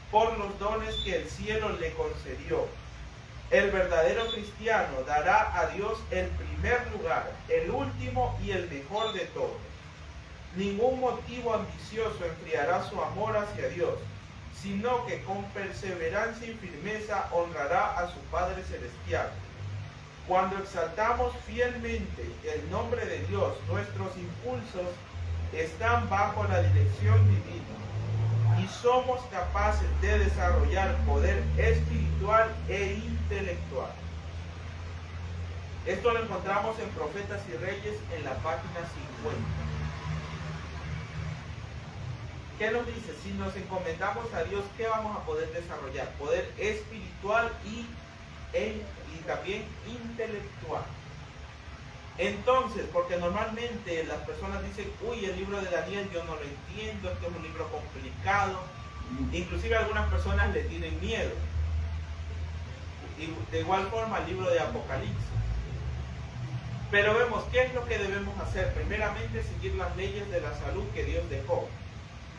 por los dones que el cielo le concedió. El verdadero cristiano dará a Dios el primer lugar, el último y el mejor de todos. Ningún motivo ambicioso enfriará su amor hacia Dios, sino que con perseverancia y firmeza honrará a su Padre Celestial. Cuando exaltamos fielmente el nombre de Dios, nuestros impulsos están bajo la dirección divina y somos capaces de desarrollar poder espiritual e intelectual. Esto lo encontramos en Profetas y Reyes en la página 50. ¿Qué nos dice? Si nos encomendamos a Dios, ¿qué vamos a poder desarrollar? Poder espiritual y también intelectual. Entonces, porque normalmente las personas dicen, uy, el libro de Daniel yo no lo entiendo, esto es un libro complicado. Inclusive algunas personas le tienen miedo. Y de igual forma el libro de Apocalipsis. Pero vemos, ¿qué es lo que debemos hacer? Primeramente, seguir las leyes de la salud que Dios dejó.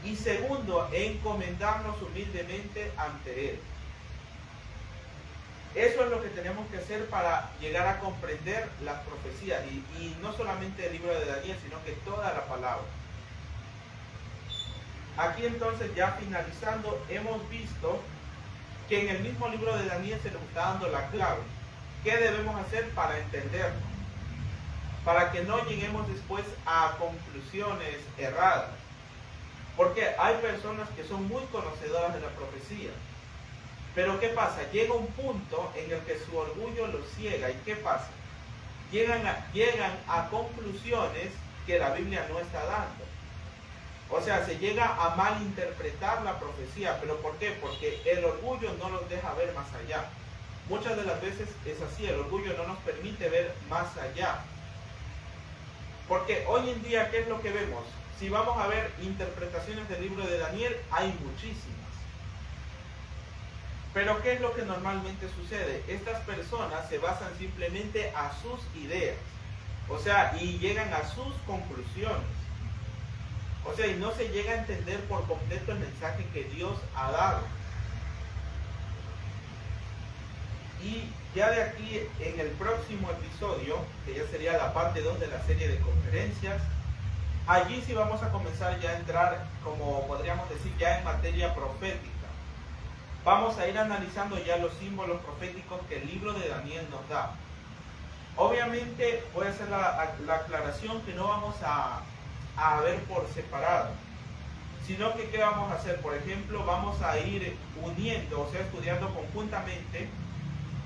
Y segundo, encomendarnos humildemente ante Él. Eso es lo que tenemos que hacer para llegar a comprender las profecías. Y no solamente el libro de Daniel, sino que toda la palabra. Aquí entonces, ya finalizando, hemos visto que en el mismo libro de Daniel se nos está dando la clave. ¿Qué debemos hacer para entenderlo? Para que no lleguemos después a conclusiones erradas. Porque hay personas que son muy conocedoras de la profecía. Pero ¿qué pasa? Llega un punto en el que su orgullo los ciega. ¿Y qué pasa? Llegan a conclusiones que la Biblia no está dando. O sea, se llega a malinterpretar la profecía. ¿Pero por qué? Porque el orgullo no los deja ver más allá. Muchas de las veces es así, el orgullo no nos permite ver más allá. Porque hoy en día, ¿qué es lo que vemos? Si vamos a ver interpretaciones del libro de Daniel, hay muchísimas. Pero ¿qué es lo que normalmente sucede? Estas personas se basan simplemente a sus ideas, o sea, y llegan a sus conclusiones. O sea, y no se llega a entender por completo el mensaje que Dios ha dado. Y ya de aquí, en el próximo episodio, que ya sería la parte 2 de la serie de conferencias, allí sí vamos a comenzar ya a entrar, como podríamos decir, ya en materia profética. Vamos a ir analizando ya los símbolos proféticos que el libro de Daniel nos da. Obviamente voy a hacer la aclaración que no vamos a ver por separado, sino que ¿qué vamos a hacer? Por ejemplo, vamos a ir uniendo, o sea, estudiando conjuntamente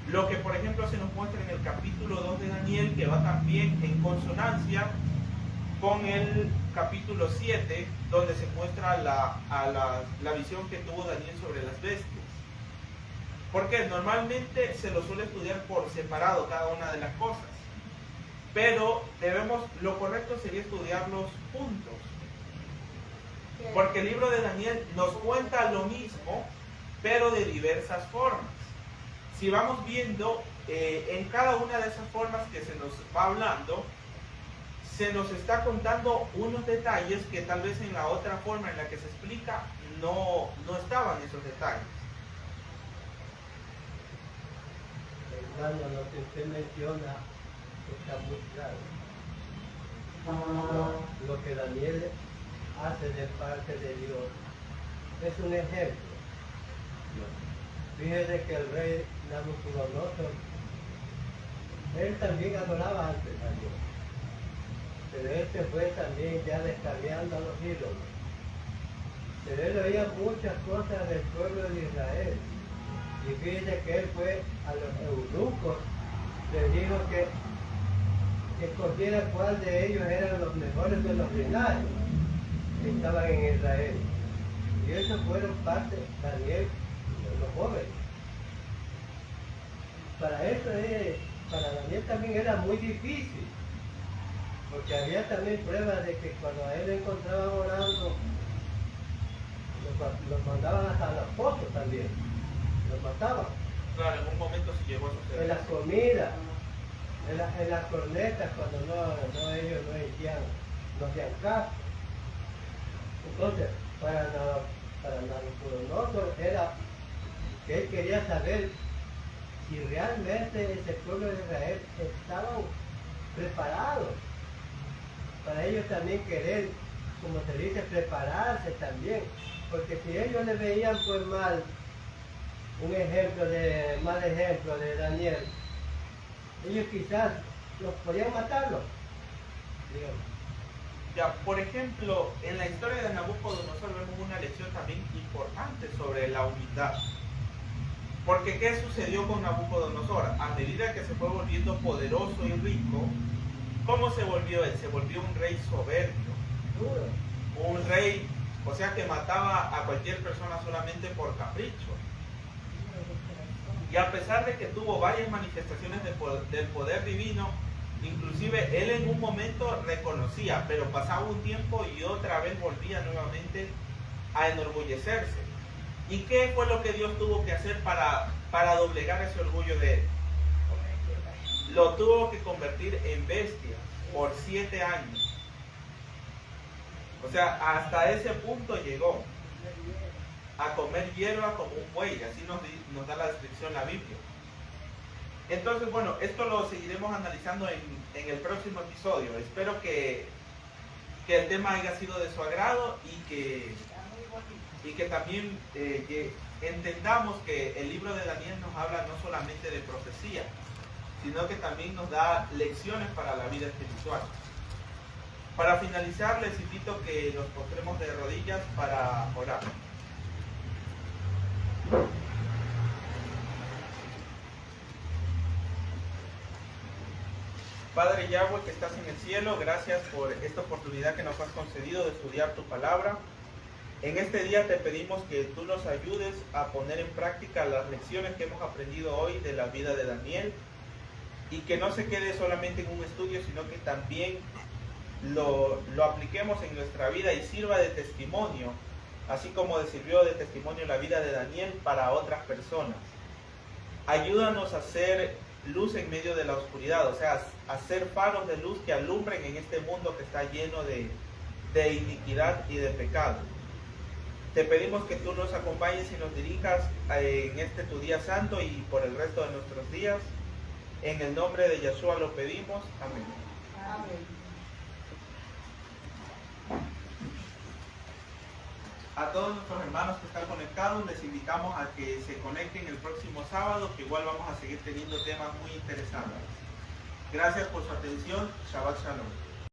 lo que, por ejemplo, se nos muestra en el capítulo 2 de Daniel, que va también en consonancia con el capítulo 7, donde se muestra la visión que tuvo Daniel sobre las bestias. Porque normalmente se lo suele estudiar por separado cada una de las cosas, pero lo correcto sería estudiarlos juntos, porque el libro de Daniel nos cuenta lo mismo, pero de diversas formas. Si vamos viendo en cada una de esas formas que se nos va hablando, se nos está contando unos detalles que tal vez en la otra forma en la que se explica no estaban esos detalles. Hermano, lo que usted menciona está muy claro. Lo que Daniel hace de parte de Dios es un ejemplo. Fíjese que el rey Nabucodonosor, él también adoraba antes a Dios, pero este fue también ya descarriando a los ídolos. Pero él oía muchas cosas del pueblo de Israel. Y fíjese que él fue a los eunucos, les dijo que escogiera cuál de ellos eran los mejores de los linajes que estaban en Israel. Y eso fueron parte de Daniel de los jóvenes. Para Daniel también era muy difícil, porque había también pruebas de que cuando a él lo encontraban orando, los mandaban hasta los pozos también. Los mataban. Claro, en un momento sí llegó a suceder. En las comidas, en las cornetas, cuando ellos no hacían caso. Entonces, para Nabucodonosor era que él quería saber si realmente ese pueblo de Israel estaba preparado. Para ellos también querer, como se dice, prepararse también. Porque si ellos le veían pues mal, un mal ejemplo de Daniel, ellos quizás los podían matarlo. Digamos. Ya, por ejemplo, en la historia de Nabucodonosor vemos una lección también importante sobre la humildad. Porque ¿qué sucedió con Nabucodonosor? A medida que se fue volviendo poderoso y rico, ¿cómo se volvió él? Se volvió un rey soberbio. Un rey, o sea, que mataba a cualquier persona solamente por capricho. Y a pesar de que tuvo varias manifestaciones del poder divino, inclusive él en un momento reconocía, pero pasaba un tiempo y otra vez volvía nuevamente a enorgullecerse. ¿Y qué fue lo que Dios tuvo que hacer para doblegar ese orgullo de él? Lo tuvo que convertir en bestia por 7 años. O sea, hasta ese punto llegó. A comer hierba como un buey, así nos da la descripción la Biblia. Entonces, bueno, esto lo seguiremos analizando en el próximo episodio. Espero que el tema haya sido de su agrado y que también entendamos que el libro de Daniel nos habla no solamente de profecía, sino que también nos da lecciones para la vida espiritual. Para finalizar, les invito que nos postremos de rodillas para orar. Padre Yahweh que estás en el cielo, gracias por esta oportunidad que nos has concedido de estudiar tu palabra. En este día te pedimos que tú nos ayudes a poner en práctica las lecciones que hemos aprendido hoy de la vida de Daniel y que no se quede solamente en un estudio, sino que también lo apliquemos en nuestra vida y sirva de testimonio así como sirvió de testimonio la vida de Daniel para otras personas. Ayúdanos a ser luz en medio de la oscuridad, o sea, a ser faros de luz que alumbren en este mundo que está lleno de iniquidad y de pecado. Te pedimos que tú nos acompañes y nos dirijas en este tu día santo y por el resto de nuestros días. En el nombre de Yeshua lo pedimos. Amén. Amén. A todos nuestros hermanos que están conectados les invitamos a que se conecten el próximo sábado, que igual vamos a seguir teniendo temas muy interesantes. Gracias por su atención. Shabbat Shalom.